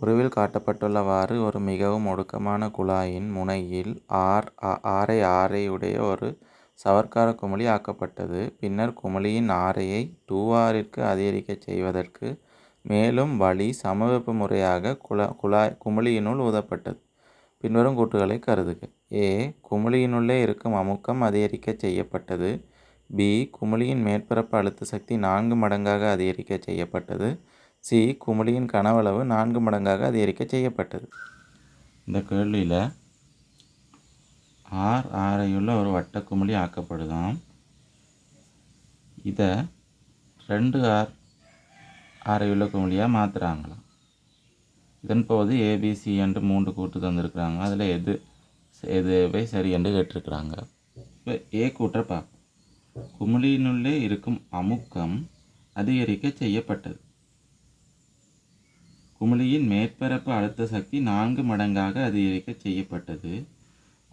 உருவில் காட்டப்பட்டுள்ளவாறு ஒரு மிகவும் ஒடுக்கமான குழாயின் முனையில் ஆரை உடைய ஒரு சவர்க்கார குமிழி ஆக்கப்பட்டது. பின்னர் குமிழியின் ஆரையை 2Rற்கு அதிகரிக்கச் செய்வதற்கு மேலும் வழி சமவெப்ப முறையாக குமிழியினுள் ஊதப்பட்டது. பின்வரும் கூற்றுகளை கருதுக. A. குமிழியினுள்ளே இருக்கும் அமுக்கம் அதிகரிக்கச் செய்யப்பட்டது. B. குமிழியின் மேற்பரப்பு அழுத்த சக்தி 4 மடங்காக அதிகரிக்கச் செய்யப்பட்டது. C. குமிழியின் கனவளவு 4 மடங்காக அதிகரிக்கச் செய்யப்பட்டது. இந்த கேள்வியில் ஆரையுள்ள ஒரு வட்ட குமிழி ஆக்கப்படுதாம். இதை 2R ஆரையுள்ள குமிழியாக மாற்றுறாங்களாம். இதன் போது ABC என்று 3 கூட்டு தந்திருக்கிறாங்க. அதில் எதுவை சரி என்று கேட்டிருக்கிறாங்க. இப்போ ஏ கூற்றை பார்ப்போம். குமிழியினுள்ளே இருக்கும் அமுக்கம் அதிகரிக்க செய்யப்பட்டது. குமிழியின் மேற்பரப்பு அழுத்த சக்தி 4 மடங்காக அதிகரிக்க செய்யப்பட்டது.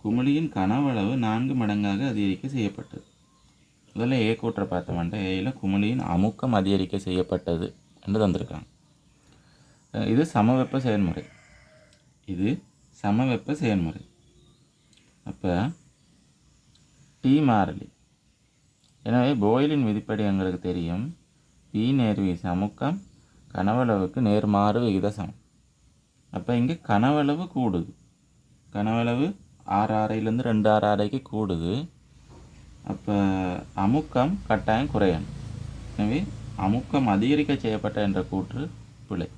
குமிழியின் கனவளவு 4 மடங்காக அதிகரிக்க செய்யப்பட்டது. முதல்ல ஏ கூற்றை பார்த்தோம்னா ஏயில் குமிழியின் அமுக்கம் அதிகரிக்க செய்யப்பட்டது என்று தந்திருக்காங்க. இது சமவெப்ப செயல்முறை. அப்போ T மாறிலி. எனவே போயிலின் விதிப்படி எங்களுக்கு தெரியும் P நேர்வீசு அமுக்கம் கனவளவுக்கு நேர்மாறு விகித சமம். அப்போ இங்கே கனவளவு கூடுது. கனவளவு 6 ஆரையிலேருந்து 2 ஆரைக்கு கூடுது. அப்போ அமுக்கம் கட்டாயம் குறையணும். எனவே அமுக்கம் அதிகரிக்க செய்யப்பட்ட என்ற கூற்று பிழை.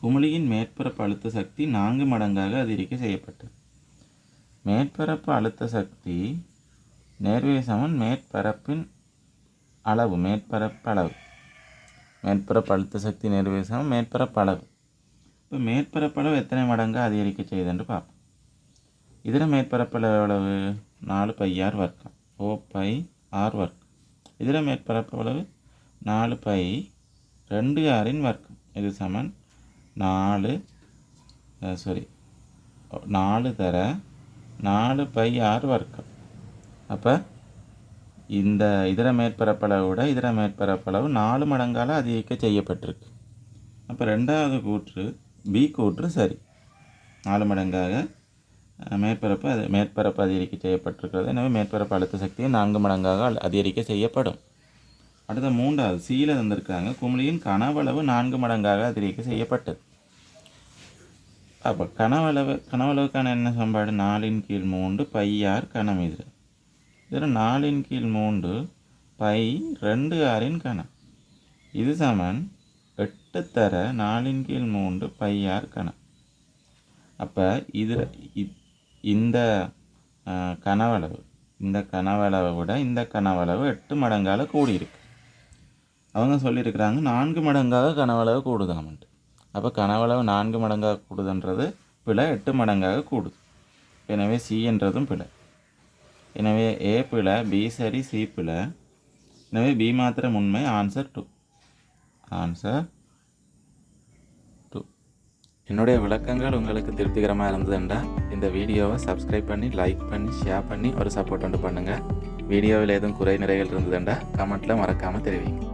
குமிழியின் மேற்பரப்பு அழுத்த சக்தி 4 மடங்காக அதிகரிக்க செய்யப்பட்டது. மேற்பரப்பு அழுத்த சக்தி நேர்விகித சமன் மேற்பரப்பின் அளவு. மேற்பரப்பு அழுத்த சக்தி நேர்விகித சமன் மேற்பரப்பு அளவு. இப்போ மேற்பரப்பு அளவு எத்தனை மடங்காக அதிகரிக்க செய்யுது என்று பார்ப்போம். இதில் மேற்பரப்பு அளவு எவ்வளவு? 4πr வர்க்கம். 4πr வர்க்கம். இதில் மேற்பரப்பு அளவு 4π2Rன் வர்க்கம். இது சமன் 4 தர 4πr வர்க்கம். அப்போ இந்த இதர மேற்பரப்பளவை விட இதர மேற்பரப்பளவு 4 மடங்கால் அதிகரிக்க செய்யப்பட்டிருக்கு. அப்போ ரெண்டாவது கூற்று பி கூற்று சரி. 4 மடங்காக மேற்பரப்பு அதிகரிக்க செய்யப்பட்டிருக்கிறது. எனவே மேற்பரப்பு அழுத்த சக்தியை 4 மடங்காக அதிகரிக்க செய்யப்படும். அடுத்த மூன்றாவது சீல தந்திருக்காங்க. குமிழியின் கனவளவு 4 மடங்காக அதிகரிக்க செய்யப்பட்டது. அப்போ கனவளவுக்கான என்ன சமன்பாடு? 4/3 πr கனமீது. இதில் 4/3 π2Rன் கனம். இது சமன் 8 தர 4/3 πr கனம். அப்போ இந்த கனவளவை விட இந்த கனவளவு 8 மடங்கால் கூடியிருக்கு. அவங்க சொல்லியிருக்கிறாங்க 4 மடங்காக கனவளவு கூடுதாமன்ட்டு. அப்போ கனவளவு 4 மடங்காக கூடுதுன்றது பிழை. 8 மடங்காக கூடுது. எனவே சி என்றதும் பிழை. எனவே ஏ பிழை, பி சரி, சி பிழை. எனவே பி மாத்திரம் உண்மை. ஆன்சர் 2. என்னுடைய விளக்கங்கள் உங்களுக்கு திருப்திகரமாக இருந்ததுண்டா இந்த வீடியோவை சப்ஸ்கிரைப் பண்ணி, லைக் பண்ணி, ஷேர் பண்ணி ஒரு சப்போர்ட் பண்ணுங்கள். வீடியோவில் எதுவும் குறை நிறைகள் இருந்ததுண்டா கமெண்ட்டில் மறக்காமல் தெரிவிங்க.